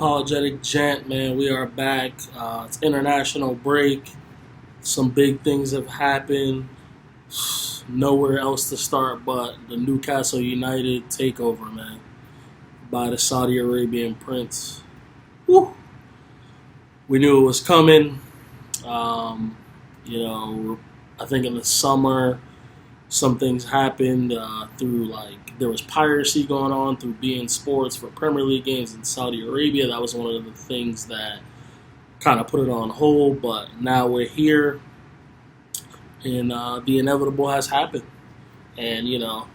Unapologetic Gent, man. We are back. It's international break. Some big things have happened. Nowhere else to start but the Newcastle United takeover, man, by the Saudi Arabian prince. Woo. We knew it was coming. Um, I think in the summer, some things happened through there was piracy going on through beIN Sports for Premier League games in Saudi Arabia. That was one of the things that kind of put it on hold. But now we're here, and the inevitable has happened. And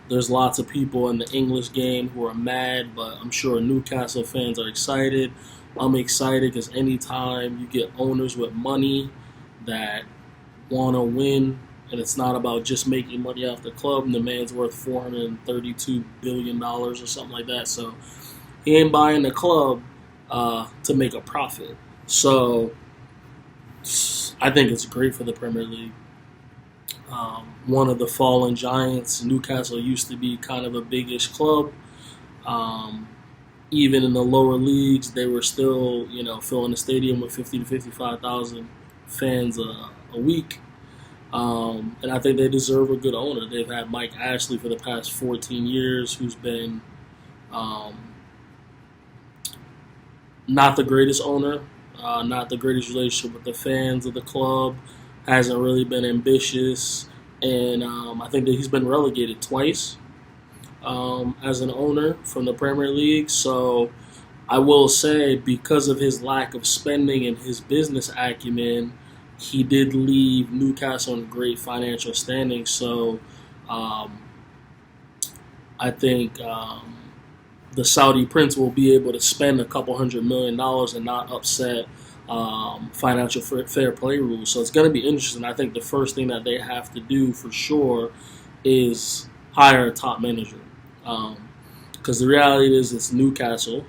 there's lots of people in the English game who are mad, but I'm sure Newcastle fans are excited. I'm excited because anytime you get owners with money that want to win, and it's not about just making money off the club, and the man's worth $432 billion or something like that. So he ain't buying the club to make a profit. So I think it's great for the Premier League. One of the fallen giants, Newcastle used to be kind of a big-ish club. Even in the lower leagues, they were still, filling the stadium with 50 to 55,000 fans a week. And I think they deserve a good owner. They've had Mike Ashley for the past 14 years, who's been not the greatest owner, not the greatest relationship with the fans of the club, hasn't really been ambitious, and I think that he's been relegated twice as an owner from the Premier League. So I will say, because of his lack of spending and his business acumen, he did leave Newcastle in great financial standing. So I think the Saudi prince will be able to spend a couple $100 million and not upset financial fair play rules. So it's going to be interesting. I think the first thing that they have to do for sure is hire a top manager. Because the reality is it's Newcastle.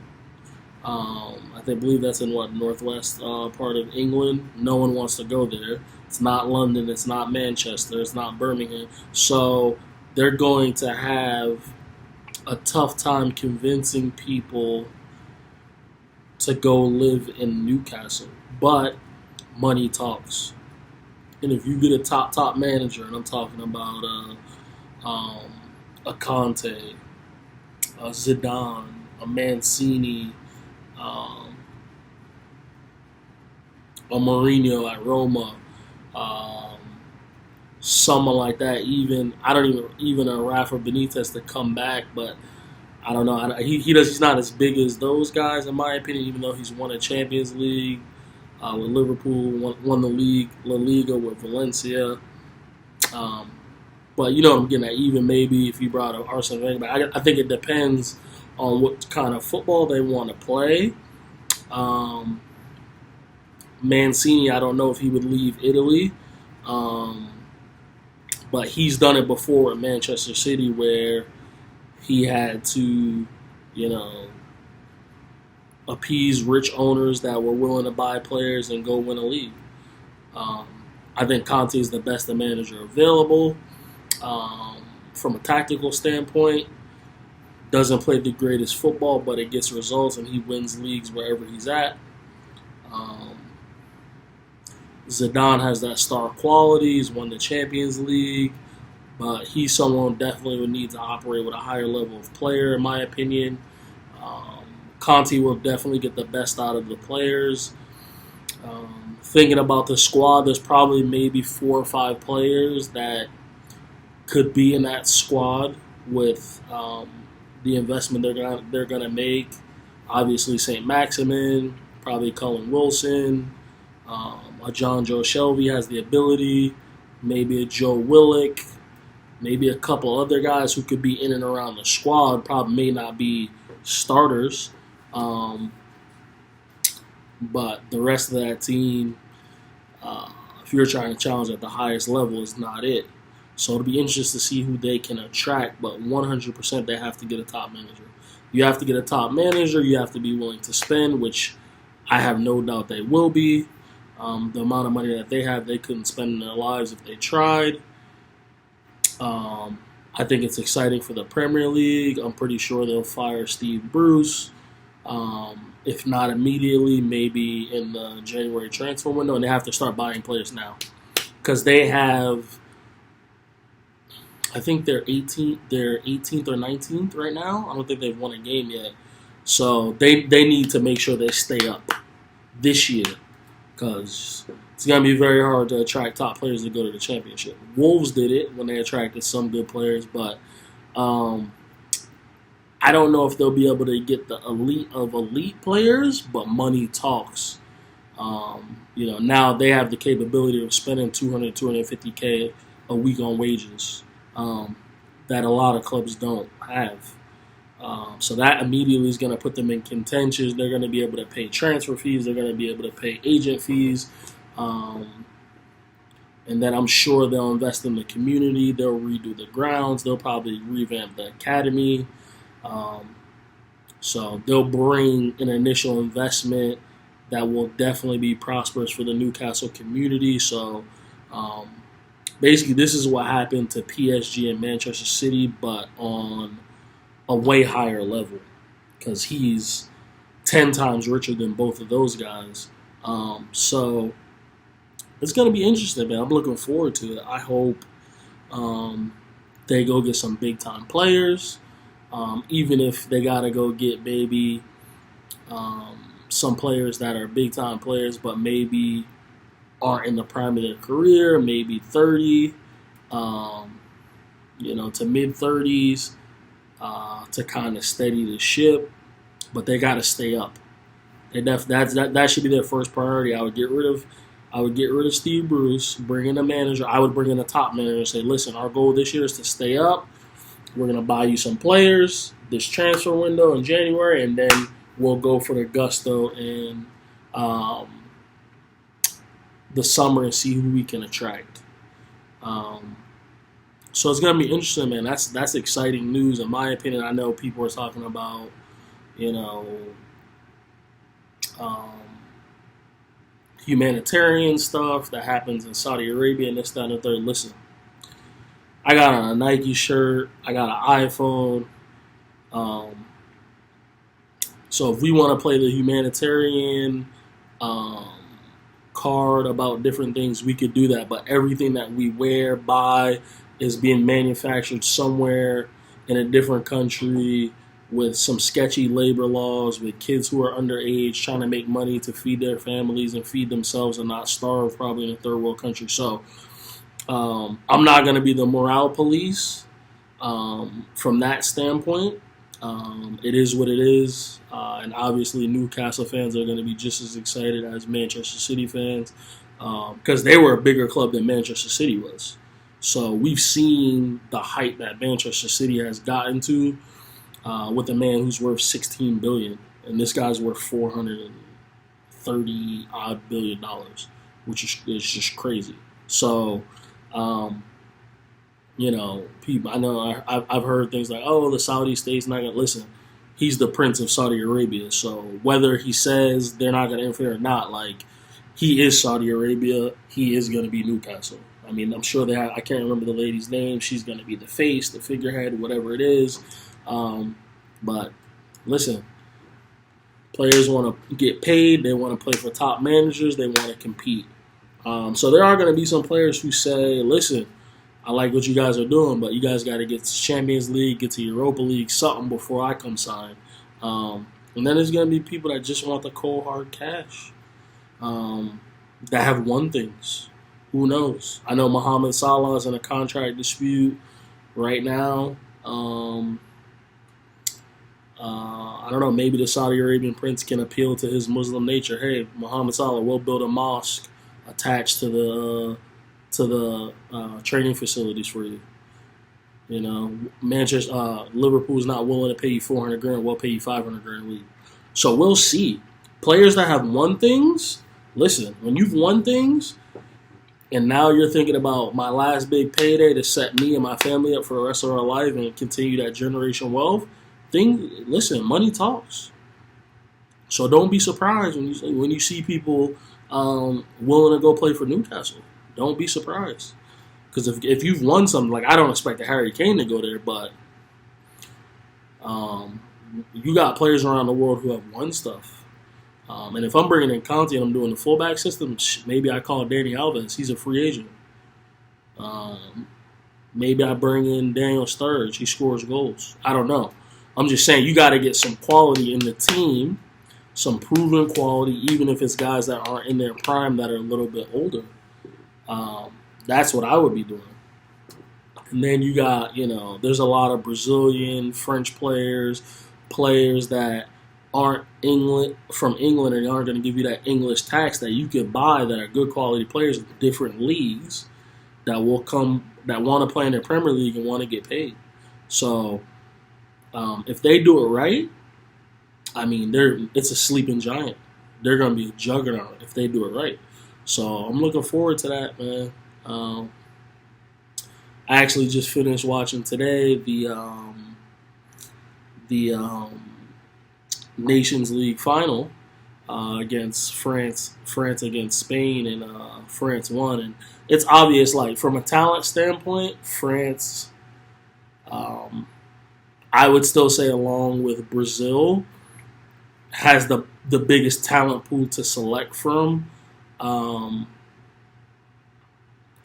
I believe that's in northwest part of England. No one wants to go there. It's not London. It's not Manchester. It's not Birmingham. So they're going to have a tough time convincing people to go live in Newcastle. But money talks. And if you get a top manager, and I'm talking about a Conte, a Zidane, a Mancini, a Mourinho at Roma, someone like that. Even a Rafa Benitez to come back, but I don't know. He's not as big as those guys in my opinion. Even though he's won a Champions League with Liverpool, won the league La Liga with Valencia. But you know what I'm getting at. Even maybe if you brought up Arsene Wenger, I think it depends on what kind of football they want to play. Mancini, I don't know if he would leave Italy, but he's done it before at Manchester City, where he had to, appease rich owners that were willing to buy players and go win a league. I think Conte is the best manager available. From a tactical standpoint, doesn't play the greatest football, but it gets results and he wins leagues wherever he's at. Zidane has that star quality. He's won the Champions League, but he's someone who definitely would need to operate with a higher level of player, in my opinion. Conte will definitely get the best out of the players. Thinking about the squad, there's probably maybe 4 or 5 players that could be in that squad with the investment they're gonna make. Obviously, St. Maximin, probably Cullen Wilson, a John Joe Shelby has the ability, maybe a Joe Willock, maybe a couple other guys who could be in and around the squad. Probably may not be starters, but the rest of that team, if you're trying to challenge at the highest level, is not it. So it'll be interesting to see who they can attract, but 100% they have to get a top manager. You have to get a top manager. You have to be willing to spend, which I have no doubt they will be. The amount of money that they have, they couldn't spend in their lives if they tried. I think it's exciting for the Premier League. I'm pretty sure they'll fire Steve Bruce. If not immediately, maybe in the January transfer window, and they have to start buying players now because they have. I think they're 18th or 19th right now. I don't think they've won a game yet, so they need to make sure they stay up this year because it's going to be very hard to attract top players to go to the championship. Wolves did it when they attracted some good players, but I don't know if they'll be able to get the elite of elite players, but money talks. Now they have the capability of spending 200, 250K a week on wages that a lot of clubs don't have. So that immediately is going to put them in contention. They're going to be able to pay transfer fees. They're going to be able to pay agent fees. And then I'm sure they'll invest in the community. They'll redo the grounds. They'll probably revamp the academy. So they'll bring an initial investment that will definitely be prosperous for the Newcastle community. So basically this is what happened to PSG and Manchester City, but on a way higher level because he's 10 times richer than both of those guys. So it's going to be interesting, man. I'm looking forward to it. I hope they go get some big-time players. Even if they got to go get maybe some players that are big-time players but maybe aren't in the prime of their career, maybe 30, to mid-30s to kind of steady the ship. But they got to stay up. That should be their first priority. I would get rid of Steve Bruce, bring in a manager. I would bring in a top manager and say, listen, our goal this year is to stay up. We're going to buy you some players this transfer window in January, and then we'll go for the gusto in the summer and see who we can attract. So it's going to be interesting, man. That's exciting news. In my opinion, I know people are talking about, humanitarian stuff that happens in Saudi Arabia and this, that, and the third. Listen, I got on a Nike shirt. I got an iPhone. So if we want to play the humanitarian card about different things, we could do that. But everything that we wear, buy, is being manufactured somewhere in a different country with some sketchy labor laws, with kids who are underage trying to make money to feed their families and feed themselves and not starve, probably in a third world country. So I'm not going to be the morale police from that standpoint. It is what it is. And obviously Newcastle fans are going to be just as excited as Manchester City fans because they were a bigger club than Manchester City was. So we've seen the height that Manchester City has gotten to with a man who's worth $16 billion, and this guy's worth $430 odd billion, which is just crazy. So, people. I know I've heard things like, "Oh, the Saudi state's not gonna listen." He's the Prince of Saudi Arabia, so whether he says they're not gonna interfere or not, like he is Saudi Arabia, he is gonna be Newcastle. I mean, I'm sure they have, I can't remember the lady's name. She's gonna be the face, the figurehead, whatever it is. But listen, players want to get paid. They want to play for top managers. They want to compete. So there are going to be some players who say, listen, I like what you guys are doing, but you guys got to get to Champions League, get to Europa League, something before I come sign. And then there's going to be people that just want the cold, hard cash that have won things. Who knows? I know Mohamed Salah is in a contract dispute right now. I don't know, maybe the Saudi Arabian prince can appeal to his Muslim nature. Hey, Mohamed Salah, we'll build a mosque attached to the training facilities for you. Liverpool's not willing to pay you $400,000. We'll pay you $500,000 a week. So we'll see. Players that have won things. Listen, when you've won things, and now you're thinking about my last big payday to set me and my family up for the rest of our life and continue that generational wealth. Listen, money talks. So don't be surprised when you see people willing to go play for Newcastle. Don't be surprised, because if you've won something, like I don't expect a Harry Kane to go there, but you got players around the world who have won stuff, And if I'm bringing in Conte and I'm doing the fullback system, maybe I call Danny Alves. He's a free agent. Maybe I bring in Daniel Sturridge. He scores goals. I don't know. I'm just saying you got to get some quality in the team, some proven quality, even if it's guys that aren't in their prime that are a little bit older. That's what I would be doing. And then you got, there's a lot of Brazilian, French players that aren't from England and aren't going to give you that English tax that you could buy that are good quality players in different leagues that will come that want to play in the Premier League and want to get paid. So if they do it right, I mean, it's a sleeping giant. They're going to be a juggernaut if they do it right. So I'm looking forward to that, man. I actually just finished watching today the Nations League final against France against Spain, and France won. And it's obvious, like from a talent standpoint, France. I would still say, along with Brazil, has the biggest talent pool to select from.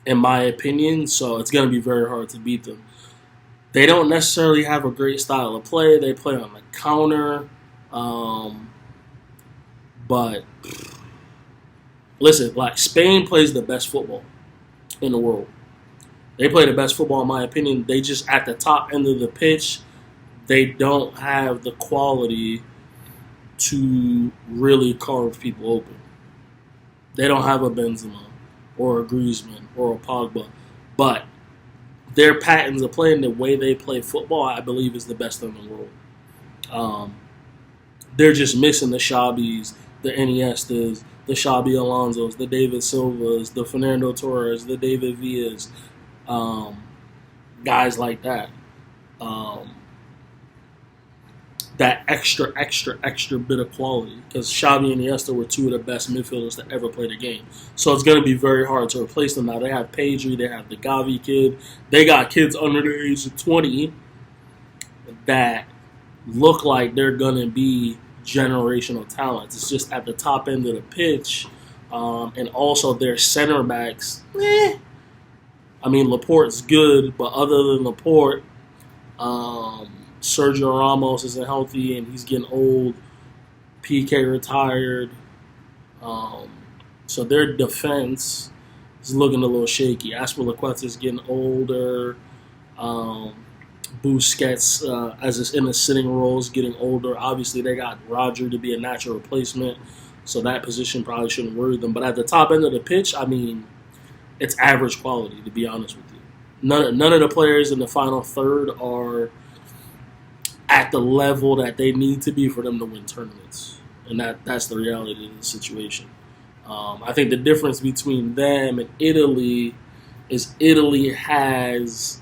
In my opinion, so it's going to be very hard to beat them. They don't necessarily have a great style of play. They play on the counter. But listen, like Spain plays the best football in the world. They play the best football, in my opinion. They just, at the top end of the pitch, they don't have the quality to really carve people open. They don't have a Benzema or a Griezmann or a Pogba. But their patterns of playing, the way they play football, I believe is the best in the world. They're just missing the Xabis, the Iniestas, the Xabi Alonsos, the David Silvas, the Fernando Torres, the David Villas, guys like that. That extra bit of quality. Because Xabi and Iniesta were two of the best midfielders that ever played a game. So it's going to be very hard to replace them now. They have Pedri, they have the Gavi kid. They got kids under the age of 20 that look like they're going to be generational talents. It's just at the top end of the pitch. And also their center backs, I mean, Laporte's good, but other than Laporte, Sergio Ramos isn't healthy and he's getting old. PK retired. So their defense is looking a little shaky. Aspilicueta is getting older. Busquets, as is in the sitting role, is getting older. Obviously, they got Roger to be a natural replacement, so that position probably shouldn't worry them. But at the top end of the pitch, I mean, it's average quality, to be honest with you. None of the players in the final third are at the level that they need to be for them to win tournaments. And that's the reality of the situation. I think the difference between them and Italy is Italy has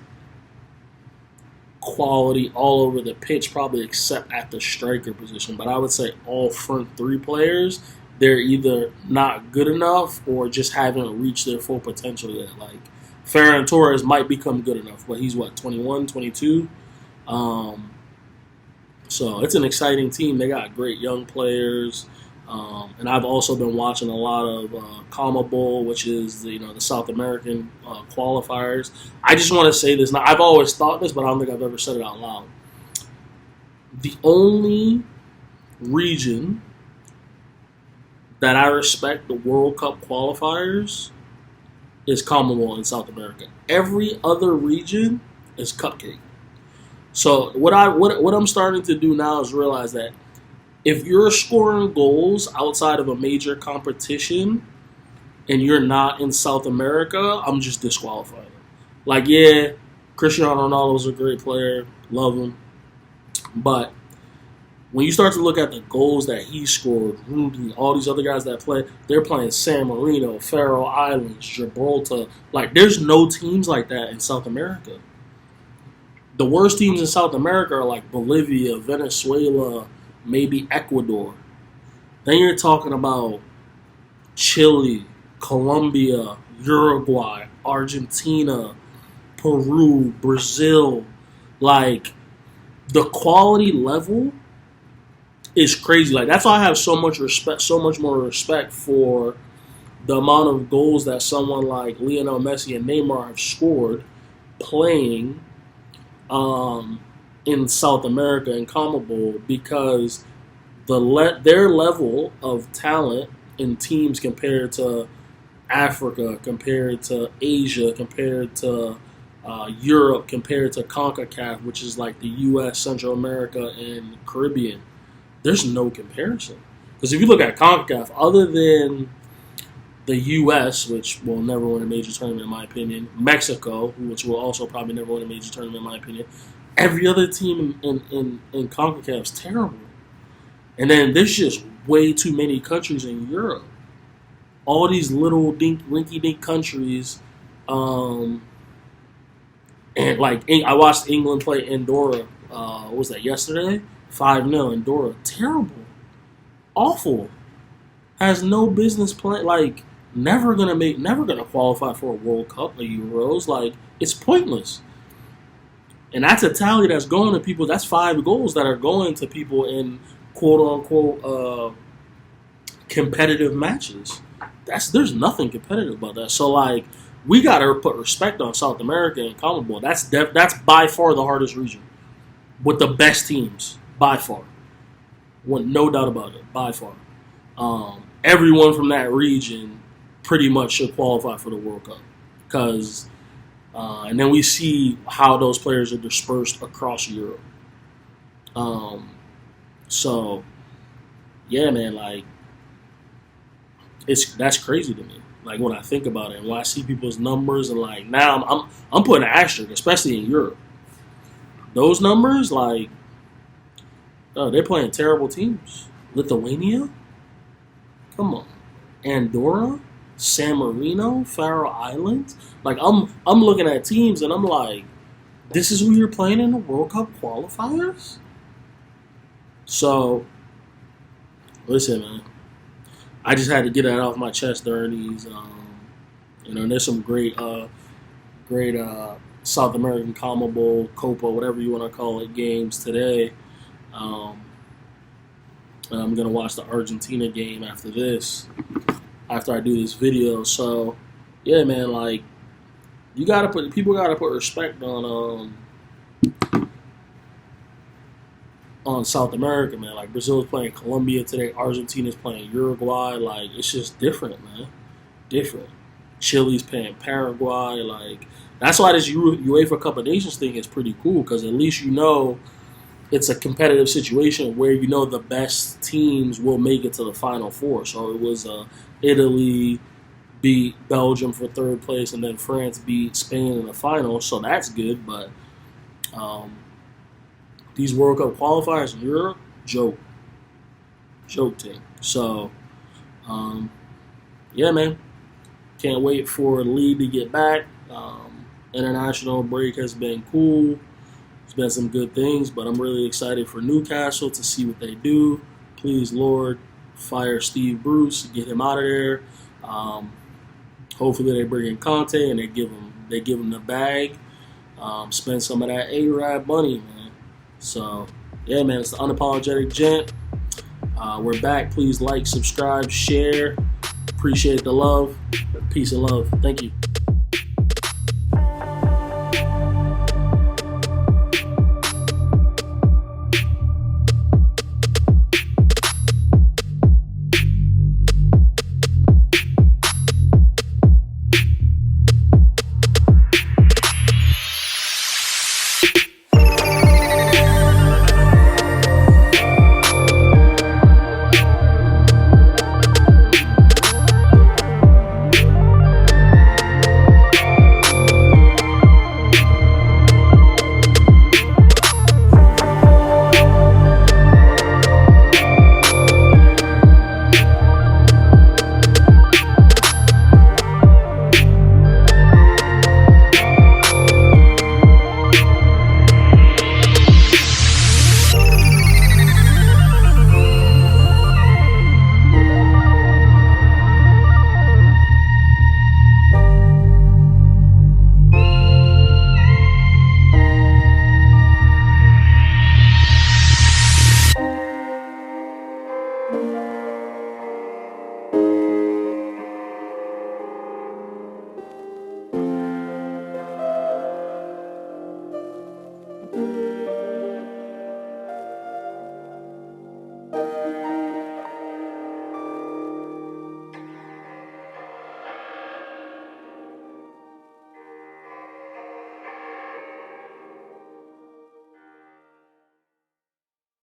quality all over the pitch, probably except at the striker position. But I would say all front three players, they're either not good enough or just haven't reached their full potential yet. Like, Ferran Torres might become good enough, but he's, 21, 22? So it's an exciting team. They got great young players. And I've also been watching a lot of CONMEBOL, which is the South American qualifiers. I just want to say this. Now, I've always thought this, but I don't think I've ever said it out loud. The only region that I respect the World Cup qualifiers is CONMEBOL in South America. Every other region is cupcake. So what I'm starting to do now is realize that if you're scoring goals outside of a major competition and you're not in South America, I'm just disqualifying. Like, yeah, Cristiano Ronaldo's a great player, love him, but when you start to look at the goals that he scored, Rudy, all these other guys that play, they're playing San Marino, Faroe Islands, Gibraltar. Like, there's no teams like that in South America. The worst teams in South America are like Bolivia, Venezuela, maybe Ecuador. Then you're talking about Chile, Colombia, Uruguay, Argentina, Peru, Brazil. Like, the quality level It's crazy. Like that's why I have so much respect, so much more respect for the amount of goals that someone like Lionel Messi and Neymar have scored playing in South America and CONMEBOL, because their level of talent in teams compared to Africa, compared to Asia, compared to Europe, compared to CONCACAF, which is like the U.S., Central America, and Caribbean, there's no comparison. Because if you look at CONCACAF, other than the U.S., which will never win a major tournament in my opinion, Mexico, which will also probably never win a major tournament in my opinion, every other team in CONCACAF is terrible. And then there's just way too many countries in Europe. All these little rinky-dink countries. And like I watched England play Andorra. What was that, yesterday? 5-0 Andorra. Terrible. Awful. Has no business playing. Like never gonna qualify for a World Cup or Euros. Like it's pointless. And that's a tally that's going to people. That's 5 goals that are going to people in quote-unquote competitive matches. There's nothing competitive about that. So, like, we got to put respect on South America and CONMEBOL. That's by far the hardest region with the best teams, by far. No doubt about it, by far. Everyone from that region pretty much should qualify for the World Cup. Because... and then we see how those players are dispersed across Europe. So, yeah, man, like, that's crazy to me. Like when I think about it, and when I see people's numbers, and like now I'm putting an asterisk, especially in Europe. Those numbers, like, oh, they're playing terrible teams. Lithuania, come on, Andorra, San Marino, Faroe Islands. Like I'm looking at teams and I'm like, this is who you're playing in the World Cup qualifiers? So, listen, man. I just had to get that off my chest during these. There's some great South American CONMEBOL, Copa, whatever you want to call it, games today. And I'm gonna watch the Argentina game after this. After I do this video. So, yeah, man, like, people gotta put respect on South America, man. Like, Brazil's playing Colombia today, Argentina's playing Uruguay. Like, it's just different, man. Different. Chile's playing Paraguay. Like, that's why this UEFA Cup of Nations thing is pretty cool, because at least you know it's a competitive situation where you know the best teams will make it to the Final Four. So it was Italy beat Belgium for 3rd place, and then France beat Spain in the final. So that's good. But these World Cup qualifiers in Europe, joke team. So yeah, man, can't wait for the league to get back. International break has been cool. There's been some good things, but I'm really excited for Newcastle to see what they do. Please, Lord, fire Steve Bruce, get him out of there. Hopefully they bring in Conte and they give him the bag. Spend some of that A-Rab money, man. So, yeah, man, it's the Unapologetic Gent. We're back. Please like, subscribe, share. Appreciate the love. Peace and love. Thank you.